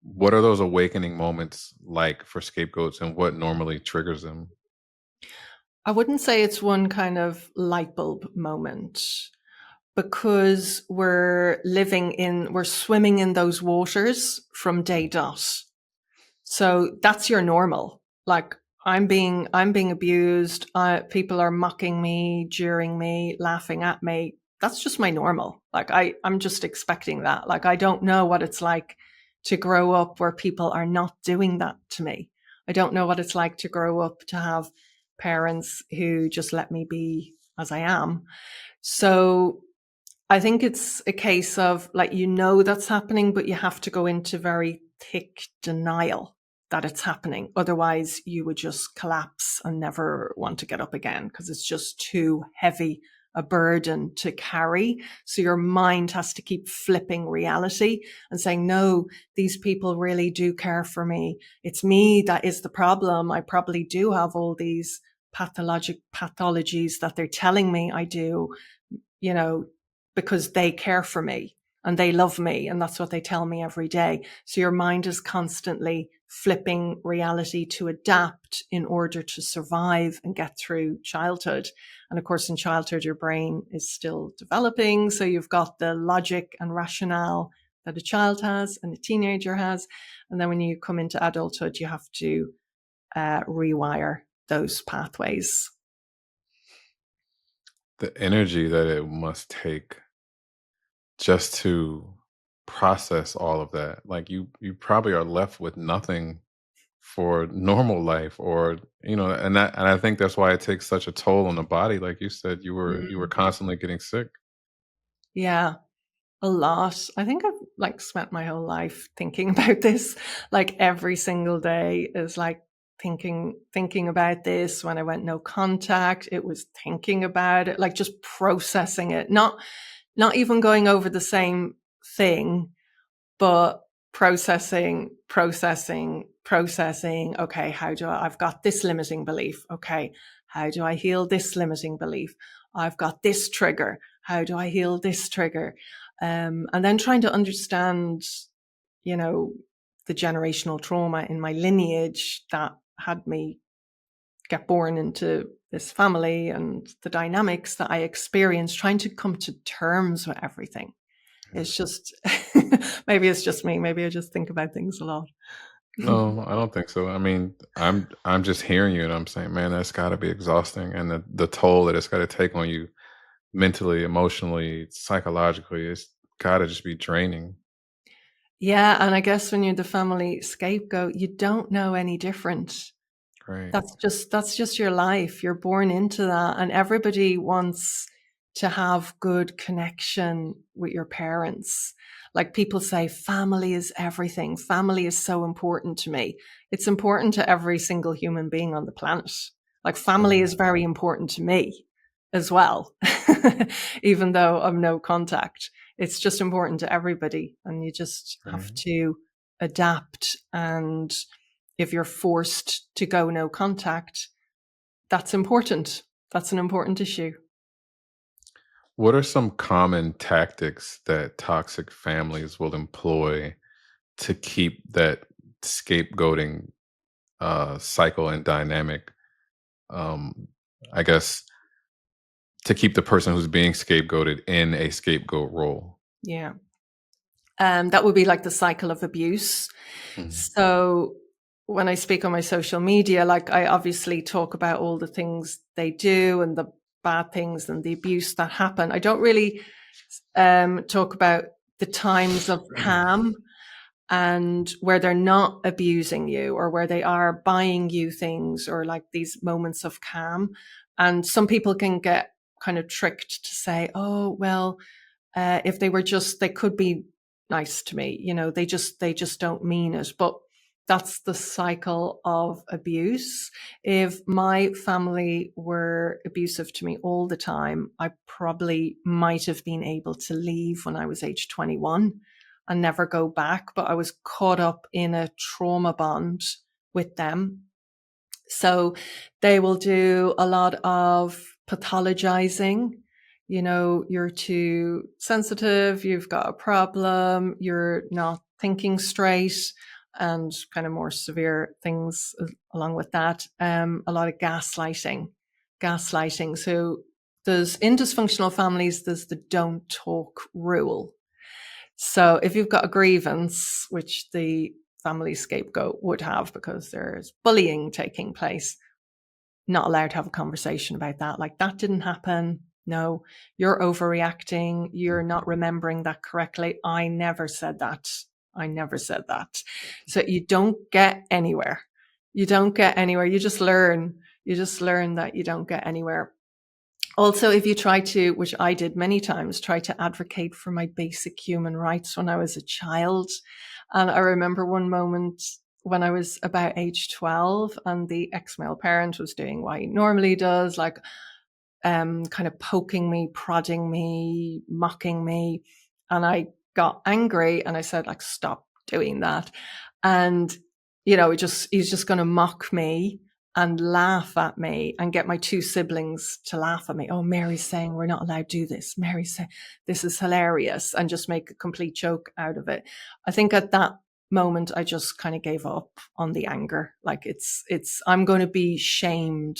What are those awakening moments like for scapegoats and what normally triggers them? I wouldn't say it's one kind of light bulb moment, because we're swimming in those waters from day dot. So that's your normal. Like I'm being abused. People are mocking me, jeering me, laughing at me. That's just my normal. Like I'm just expecting that. Like I don't know what it's like to grow up where people are not doing that to me. I don't know what it's like to grow up to have parents who just let me be as I am. So I think it's a case of like, that's happening, but you have to go into very thick denial that it's happening. Otherwise, you would just collapse and never want to get up again because it's just too heavy a burden to carry. So your mind has to keep flipping reality and saying, no, these people really do care for me. It's me that is the problem. I probably do have all these pathologies that they're telling me I do, you know, because they care for me and they love me. And that's what they tell me every day. So your mind is constantly flipping reality to adapt in order to survive and get through childhood. And of course, in childhood, your brain is still developing. So you've got the logic and rationale that a child has and a teenager has. And then when you come into adulthood, you have to rewire those pathways. The energy that it must take just to process all of that. Like you probably are left with nothing for normal life or and I think that's why it takes such a toll on the body. Like you said, you were constantly getting sick. Yeah. A lot. I think I've like spent my whole life thinking about this. Like every single day is like thinking about this. When I went no contact, it was thinking about it, like just processing it. Not even going over the same thing, but processing. Okay, I've got this limiting belief. Okay, how do I heal this limiting belief? I've got this trigger. How do I heal this trigger? And then trying to understand, you know, the generational trauma in my lineage that had me get born into this family and the dynamics that I experienced, trying to come to terms with everything. Yeah. It's just, maybe it's just me. Maybe I just think about things a lot. No, I don't think so. I mean, I'm just hearing you and I'm saying, man, that's gotta be exhausting and the toll that it's gotta take on you mentally, emotionally, psychologically, it's gotta just be draining. Yeah, and I guess when you're the family scapegoat, you don't know any different. Right. That's just your life. You're born into that, and everybody wants to have good connection with your parents. Like people say, family is everything. Family is so important to me. It's important to every single human being on the planet. Like family Right. is very important to me as well, even though I'm no contact. It's just important to everybody, and you just have Right. to adapt. And if you're forced to go no contact, that's important. That's an important issue. What are some common tactics that toxic families will employ to keep that scapegoating cycle and dynamic? Um, I guess to keep the person who's being scapegoated in a scapegoat role. Yeah. That would be like the cycle of abuse. Mhm. So when I speak on my social media, like I obviously talk about all the things they do and the bad things and the abuse that happen. I don't really talk about the times of calm and where they're not abusing you or where they are buying you things or like these moments of calm. And some people can get kind of tricked to say, oh, well, if they were just, they could be nice to me, they just don't mean it. But that's the cycle of abuse. If my family were abusive to me all the time, I probably might have been able to leave when I was age 21 and never go back. But I was caught up in a trauma bond with them. So they will do a lot of pathologizing. You're too sensitive, you've got a problem, you're not thinking straight, and kind of more severe things along with that. A lot of gaslighting. Gaslighting. So there's in dysfunctional families, there's the don't talk rule. So if you've got a grievance, which the family scapegoat would have because there's bullying taking place, not allowed to have a conversation about that. Like, that didn't happen. No, you're overreacting. You're not remembering that correctly. I never said that. I never said that. So you don't get anywhere. You don't get anywhere. You just learn. You just learn that you don't get anywhere. Also, if you try to, which I did many times, try to advocate for my basic human rights when I was a child. And I remember one moment when I was about age 12 and the ex-male parent was doing what he normally does, like kind of poking me, prodding me, mocking me. And I got angry and I said, like, stop doing that. And, he's just going to mock me and laugh at me and get my two siblings to laugh at me. Oh, Mary's saying we're not allowed to do this. Mary's saying this is hilarious, and just make a complete joke out of it. I think at that moment, I just kind of gave up on the anger. Like I'm going to be shamed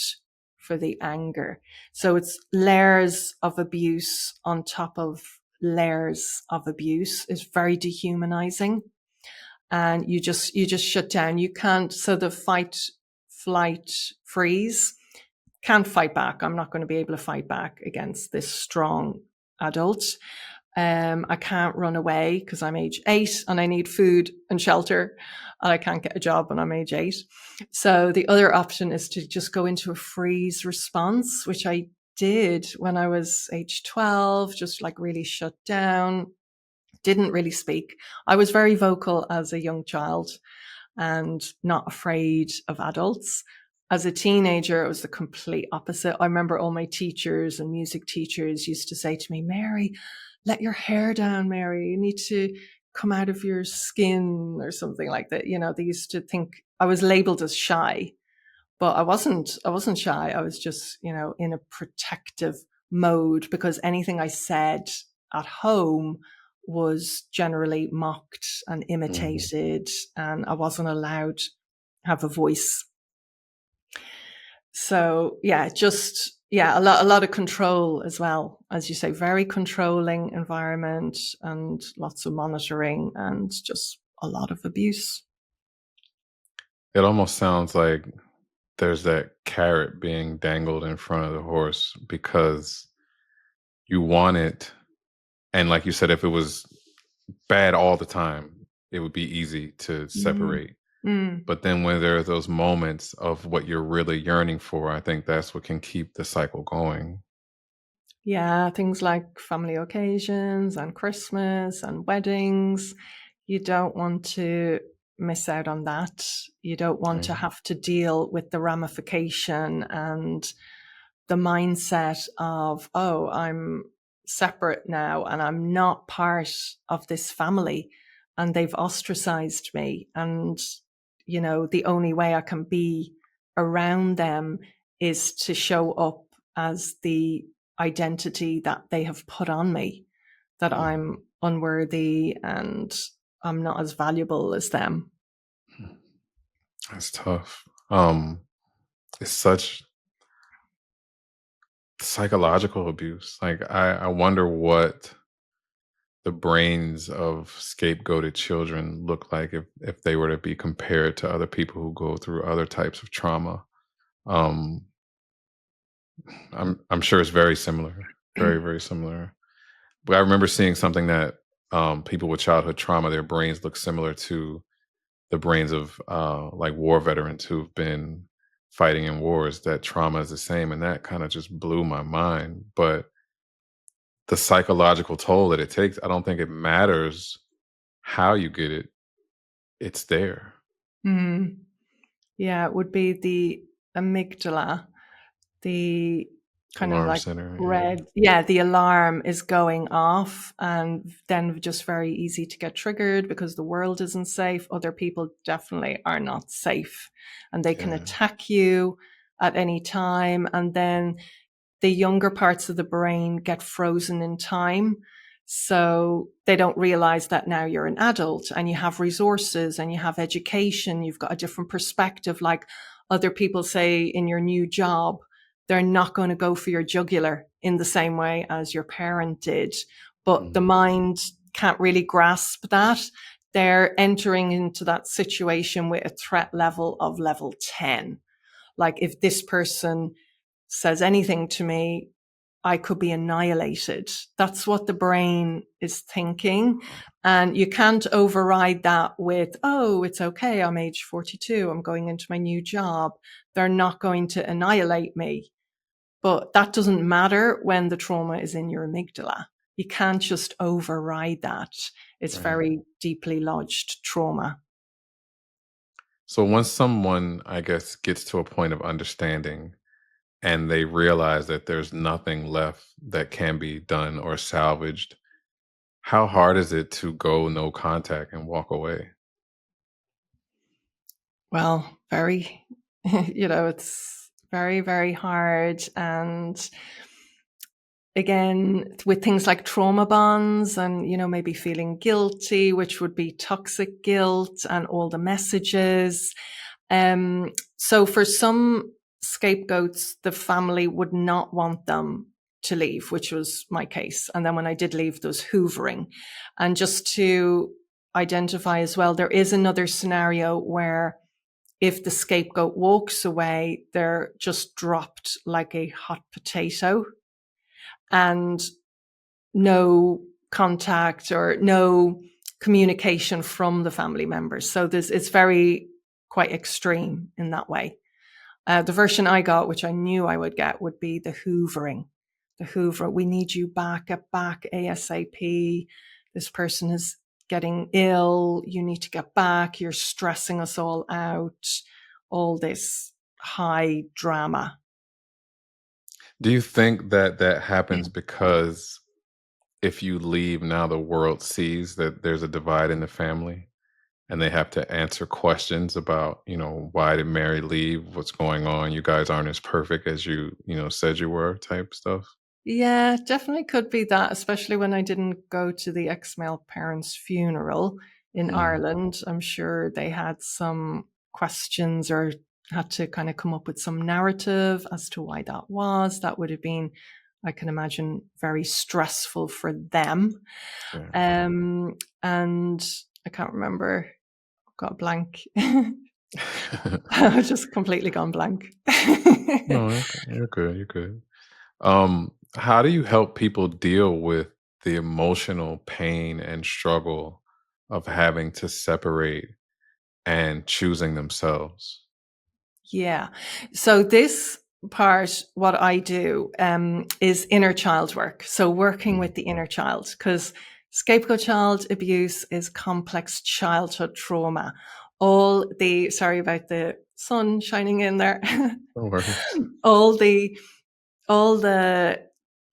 for the anger. So it's layers of abuse on top of layers of abuse. Is very dehumanizing, and you just shut down. You can't. So the fight, flight, freeze, can't fight back. I'm not going to be able to fight back against this strong adult. I can't run away because I'm age 8 and I need food and shelter, and I can't get a job when I'm age 8. So the other option is to just go into a freeze response, which I did when I was age 12, just like really shut down, didn't really speak. I was very vocal as a young child and not afraid of adults. As a teenager, it was the complete opposite. I remember all my teachers and music teachers used to say to me, Mary, let your hair down, Mary. You need to come out of your skin or something like that. They used to think I was labeled as shy, but I wasn't shy. I was just, in a protective mode because anything I said at home was generally mocked and Mhm. imitated, and I wasn't allowed to have a voice. So yeah, a lot of control as well, as you say, very controlling environment and lots of monitoring and just a lot of abuse. It almost sounds like there's that carrot being dangled in front of the horse because you want it. And like you said, if it was bad all the time, it would be easy to Mm. separate. Mm. But then when there are those moments of what you're really yearning for, I think that's what can keep the cycle going. Yeah, things like family occasions and Christmas and weddings. You don't want to miss out on that. You don't want to Right. have to deal with the ramification and the mindset of, oh, I'm separate now and I'm not part of this family and they've ostracized me. And, the only way I can be around them is to show up as the identity that they have put on me, that Mm. I'm unworthy and I'm not as valuable as them. That's tough. It's such psychological abuse. Like I wonder what the brains of scapegoated children look like if they were to be compared to other people who go through other types of trauma. Um, I'm sure it's very similar, very very similar. But I remember seeing something that people with childhood trauma, their brains look similar to the brains of like war veterans who've been fighting in wars. That trauma is the same, and that kind of just blew my mind. But the psychological toll that it takes, I don't think it matters how you get it. It's there. Mm. Yeah, it would be the amygdala, the kind of Alarm like center, yeah. red, yeah, the alarm is going off, and then just very easy to get triggered because the world isn't safe. Other people definitely are not safe, and they can Yeah. attack you at any time. And then the younger parts of the brain get frozen in time. So they don't realize that now you're an adult and you have resources and you have education. You've got a different perspective. Like other people say in your new job, they're not going to go for your jugular in the same way as your parent did. But the Mhm. mind can't really grasp that. They're entering into that situation with a threat level of level 10. Like if this person says anything to me, I could be annihilated. That's what the brain is thinking. And you can't override that with, oh, it's okay. I'm age 42. I'm going into my new job. They're not going to annihilate me. But that doesn't matter when the trauma is in your amygdala. You can't just override that. It's Right. very deeply lodged trauma. So once someone, I guess, gets to a point of understanding and they realize that there's nothing left that can be done or salvaged, how hard is it to go no contact and walk away? Well, very, it's very, very hard. And again, with things like trauma bonds and, maybe feeling guilty, which would be toxic guilt and all the messages. So for some scapegoats, the family would not want them to leave, which was my case. And then when I did leave, there was hoovering. And just to identify as well, there is another scenario where if the scapegoat walks away, they're just dropped like a hot potato and no contact or no communication from the family members. So it's very quite extreme in that way. The version I got, which I knew I would get, would be the hoovering. The hoover, we need you back, get back ASAP. This person is getting ill. You need to get back. You're stressing us all out. All this high drama. Do you think that that happens because if you leave now the world sees that there's a divide in the family and they have to answer questions about, why did Mary leave? What's going on? You guys aren't as perfect as you said you were type stuff? Yeah, definitely could be that, especially when I didn't go to the ex-male parents' funeral in Mm, Ireland. I'm sure they had some questions or had to kind of come up with some narrative as to why that was. That would have been, I can imagine, very stressful for them. yeah. And I can't remember, got a blank. I've just completely gone blank. No, you're good. You're good. How do you help people deal with the emotional pain and struggle of having to separate and choosing themselves? Yeah. So this part, what I do is inner child work. So working Mm. with the inner child, because scapegoat child abuse is complex childhood trauma. Sorry about the sun shining in there. No worries. all the all the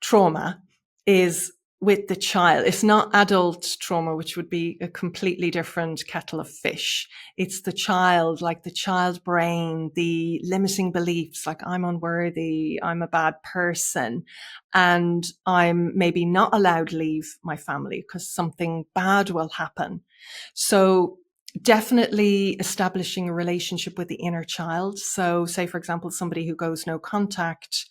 trauma is with the child. It's not adult trauma, which would be a completely different kettle of fish. It's the child, like the child brain, the limiting beliefs, like I'm unworthy, I'm a bad person, and I'm maybe not allowed to leave my family because something bad will happen. So definitely establishing a relationship with the inner child. So say, for example, somebody who goes no contact,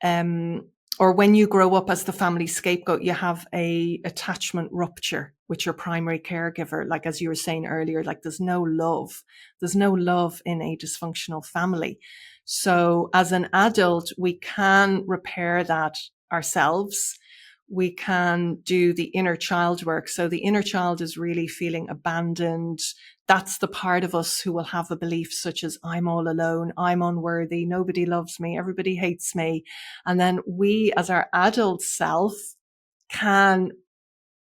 um, or when you grow up as the family scapegoat, you have a attachment rupture with your primary caregiver. Like, as you were saying earlier, like there's no love. There's no love in a dysfunctional family. So as an adult, we can repair that ourselves. We can do the inner child work. So the inner child is really feeling abandoned. That's the part of us who will have a belief such as I'm all alone, I'm unworthy, nobody loves me, everybody hates me. And then we, as our adult self, can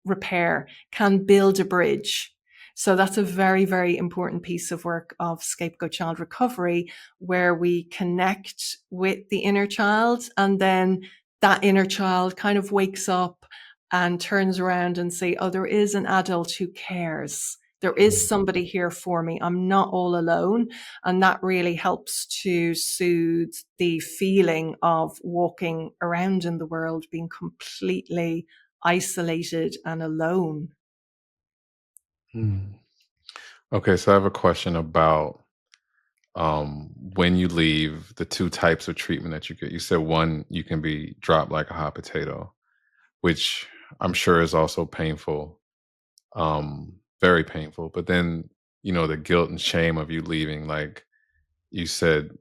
repair, can build a bridge. So that's a very, very important piece of work of scapegoat child recovery, where we connect with the inner child, and then that inner child kind of wakes up and turns around and say, oh, there is an adult who cares. There is Mm. somebody here for me. I'm not all alone. And that really helps to soothe the feeling of walking around in the world being completely isolated and alone. Mm. Okay, so I have a question about when you leave, the two types of treatment that you get. You said one, you can be dropped like a hot potato, which I'm sure is also painful, very painful. But then, the guilt and shame of you leaving, like you said,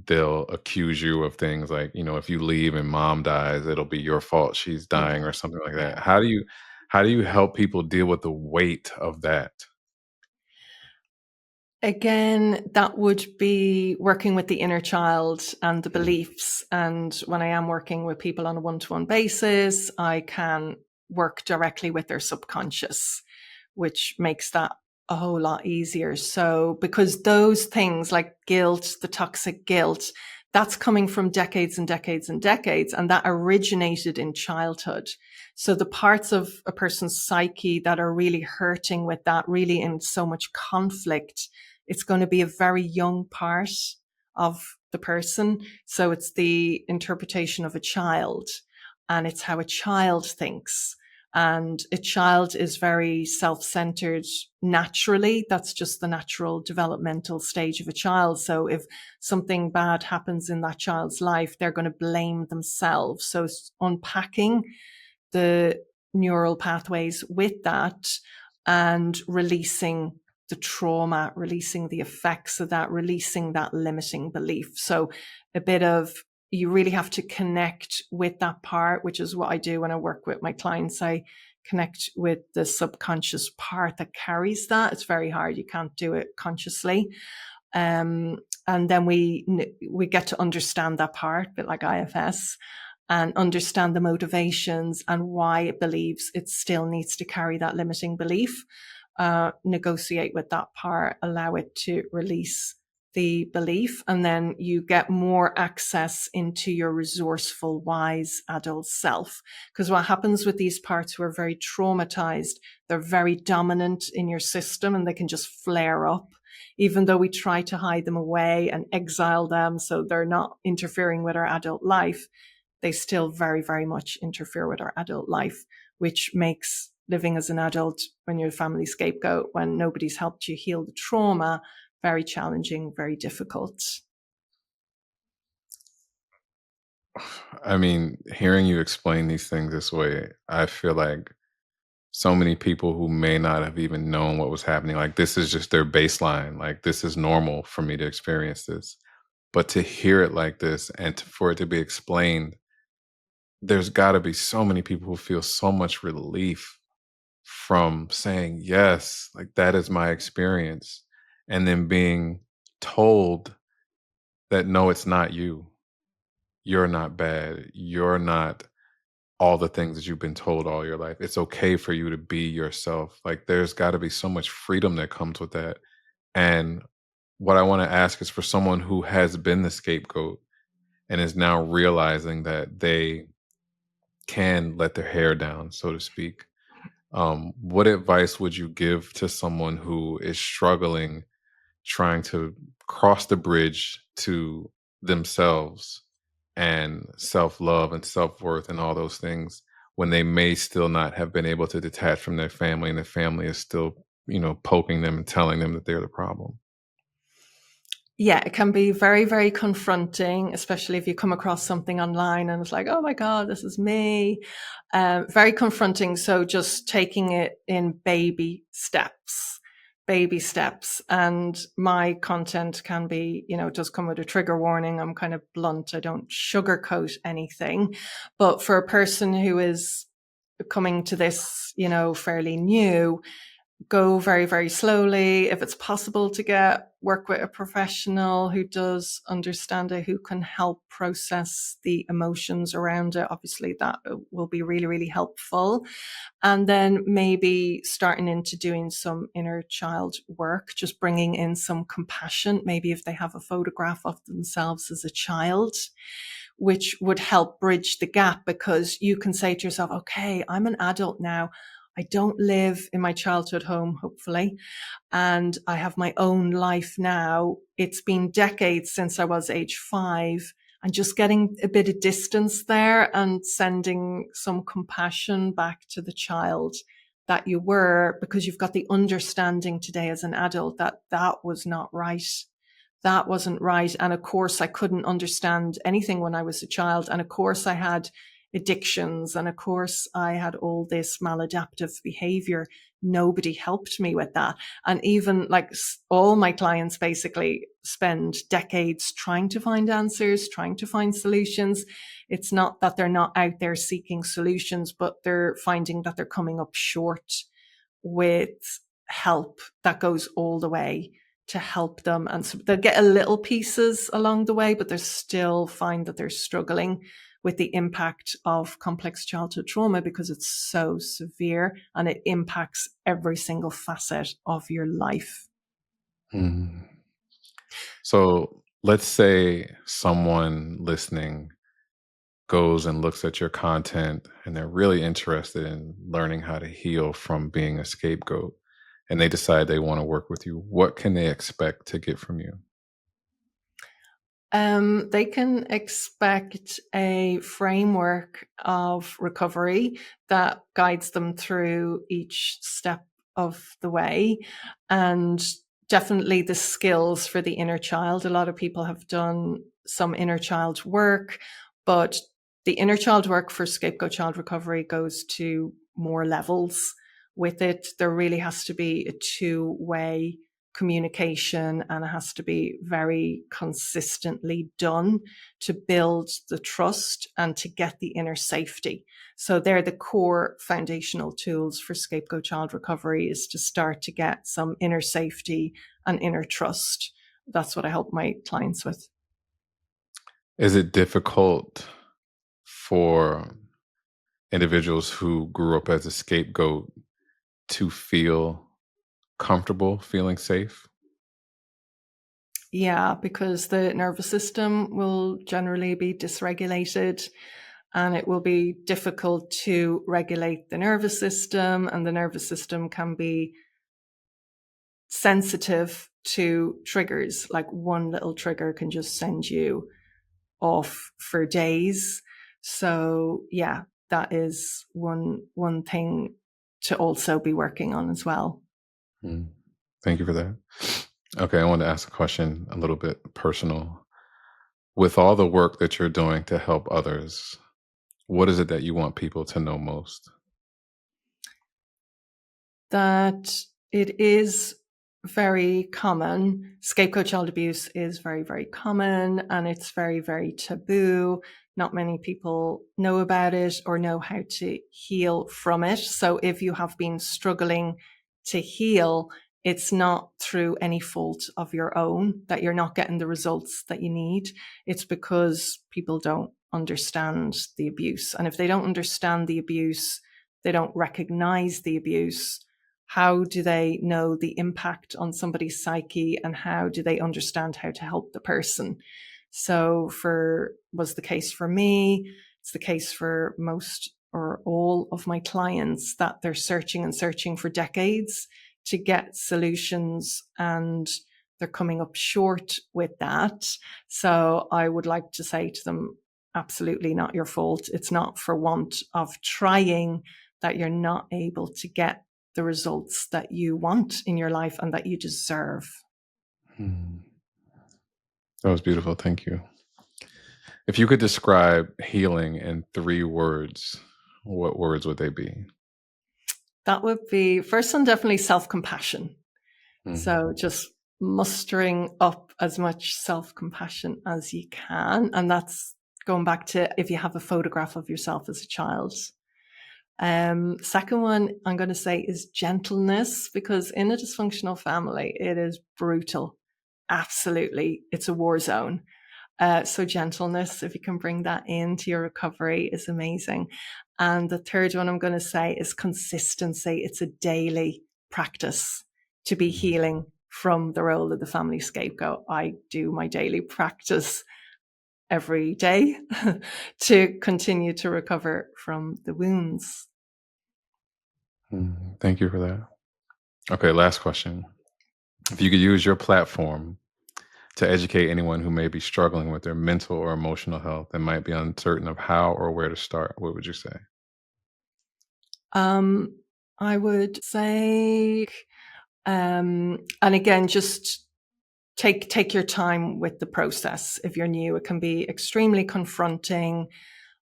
they'll accuse you of things like, if you leave and mom dies, it'll be your fault she's dying Yeah. or something like that. Yeah. How do you help people deal with the weight of that? Again, that would be working with the inner child and the Mm. beliefs. And when I am working with people on a one-to-one basis, I can work directly with their subconscious, which makes that a whole lot easier. So, because those things like guilt, the toxic guilt, that's coming from decades and decades and decades, and that originated in childhood. So the parts of a person's psyche that are really hurting with that, really in so much conflict, it's going to be a very young part of the person. So it's the interpretation of a child, and it's how a child thinks. And a child is very self-centered naturally. That's just the natural developmental stage of a child. So if something bad happens in that child's life, they're going to blame themselves. So unpacking the neural pathways with that and releasing the trauma, releasing the effects of that, releasing that limiting belief. So a bit of, you really have to connect with that part, which is what I do when I work with my clients. I connect with the subconscious part that carries that. It's very hard. You can't do it consciously. And then we get to understand that part, a bit like IFS, and understand the motivations and why it believes it still needs to carry that limiting belief. Negotiate with that part, allow it to release the belief, and then you get more access into your resourceful, wise adult self. Because what happens with these parts who are very traumatized, they're very dominant in your system and they can just flare up. Even though we try to hide them away and exile them so they're not interfering with our adult life, they still very, very much interfere with our adult life, which makes living as an adult when you're a family scapegoat, when nobody's helped you heal the trauma, very challenging, very difficult. I mean, hearing you explain these things this way, I feel like so many people who may not have even known what was happening. Like, this is just their baseline. Like, this is normal for me to experience this. But to hear it like this and for it to be explained, there's got to be so many people who feel so much relief from saying, yes, like that is my experience. And then being told that, no, it's not you. You're not bad. You're not all the things that you've been told all your life. It's okay for you to be yourself. Like, there's got to be so much freedom that comes with that. And what I want to ask is, for someone who has been the scapegoat and is now realizing that they can let their hair down, so to speak, what advice would you give to someone who is struggling, trying to cross the bridge to themselves and self-love and self-worth and all those things, when they may still not have been able to detach from their family, and their family is still, poking them and telling them that they're the problem? Yeah, it can be very, very confronting, especially if you come across something online and it's like, oh my God, this is me. Very confronting. So just taking it in baby steps. And my content can be, it does come with a trigger warning. I'm kind of blunt. I don't sugarcoat anything. But for a person who is coming to this, fairly new, go very, very slowly. If it's possible to work with a professional who does understand it, who can help process the emotions around it, obviously that will be really, really helpful. And then maybe starting into doing some inner child work, just bringing in some compassion, maybe if they have a photograph of themselves as a child, which would help bridge the gap, because you can say to yourself, okay, I'm an adult now. I don't live in my childhood home, hopefully, and I have my own life now. It's been decades since I was age 5, and just getting a bit of distance there and sending some compassion back to the child that you were, because you've got the understanding today as an adult that that was not right. That wasn't right. And of course, I couldn't understand anything when I was a child. And of course, I had addictions. And of course, I had all this maladaptive behavior. Nobody helped me with that. And even like all my clients basically spend decades trying to find answers, trying to find solutions. It's not that they're not out there seeking solutions, but they're finding that they're coming up short with help that goes all the way to help them. And so they'll get a little pieces along the way, but they still find that they're struggling with the impact of complex childhood trauma, because it's so severe and it impacts every single facet of your life. Mhm. So let's say someone listening goes and looks at your content and they're really interested in learning how to heal from being a scapegoat, and they decide they want to work with you. What can they expect to get from you? They can expect a framework of recovery that guides them through each step of the way, and definitely the skills for the inner child. A lot of people have done some inner child work, but the inner child work for scapegoat child recovery goes to more levels with it. There really has to be a two-way communication, and it has to be very consistently done to build the trust and to get the inner safety. So they're the core foundational tools for scapegoat child recovery, is to start to get some inner safety and inner trust. That's what I help my clients with. Is it difficult for individuals who grew up as a scapegoat to feel comfortable, feeling safe? Yeah, because the nervous system will generally be dysregulated, and it will be difficult to regulate the nervous system, and the nervous system can be sensitive to triggers. Like one little trigger can just send you off for days. So yeah, that is one thing to also be working on as well. Mm. Thank you for that. Okay, I want to ask a question a little bit personal. With all the work that you're doing to help others, what is it that you want people to know most? that it is very common. Scapegoat child abuse is very, very common, and it's very, very taboo. Not many people know about it or know how to heal from it. So if you have been struggling to heal, it's not through any fault of your own that you're not getting the results that you need. It's because people don't understand the abuse. And if they don't understand the abuse, they don't recognize the abuse, how do they know the impact on somebody's psyche, and how do they understand how to help the person? So was the case for me. It's the case for most or all of my clients, that they're searching and searching for decades to get solutions, and they're coming up short with that. So I would like to say to them, absolutely not your fault. It's not for want of trying that you're not able to get the results that you want in your life and that you deserve. That was beautiful. Thank you. If you could describe healing in 3 words, what words would they be? That would be, first one, definitely self-compassion. So just mustering up as much self-compassion as you can. And that's going back to if you have a photograph of yourself as a child. Second one I'm going to say is gentleness, because in a dysfunctional family, it is brutal. Absolutely. It's a war zone. So gentleness, if you can bring that into your recovery, is amazing. And the third one I'm going to say is consistency. It's a daily practice to be healing from the role of the family scapegoat. I do my daily practice every day to continue to recover from the wounds. Thank you for that. Okay, last question. If you could use your platform to educate anyone who may be struggling with their mental or emotional health and might be uncertain of how or where to start, what would you say? I would say, and again, just take your time with the process. If you're new, it can be extremely confronting,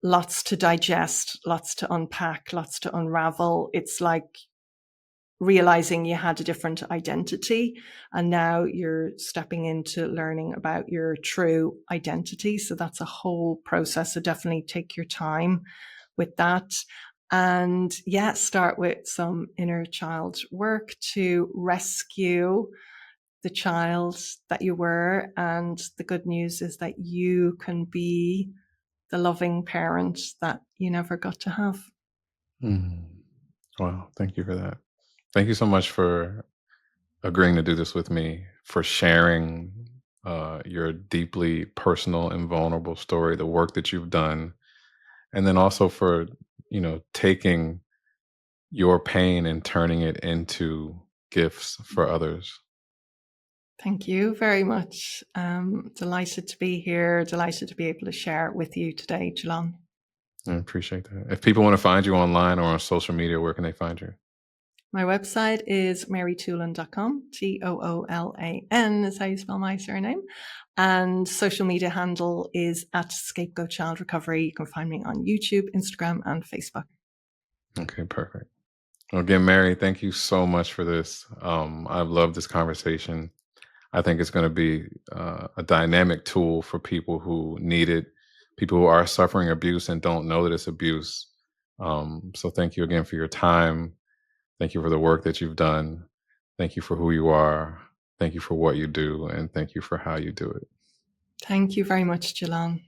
lots to digest, lots to unpack, lots to unravel. It's like realizing you had a different identity, and now you're stepping into learning about your true identity. So that's a whole process. So definitely take your time with that. And yeah, start with some inner child work to rescue the child that you were. And the good news is that you can be the loving parent that you never got to have. Wow, thank you for that. Thank you so much for agreeing to do this with me, for sharing your deeply personal and vulnerable story, the work that you've done, and then also for, taking your pain and turning it into gifts for others. Thank you very much. Delighted to be here. Delighted to be able to share it with you today, Toolan. I appreciate that. If people want to find you online or on social media, where can they find you? My website is marytoolan.com. Toolan is how you spell my surname. And social media handle is at Scapegoat Child Recovery. You can find me on YouTube, Instagram, and Facebook. Okay, perfect. Well, again, Mary, thank you so much for this. I've loved this conversation. I think it's going to be a dynamic tool for people who need it, people who are suffering abuse and don't know that it's abuse. So thank you again for your time. Thank you for the work that you've done. Thank you for who you are. Thank you for what you do. And thank you for how you do it. Thank you very much, Toolan.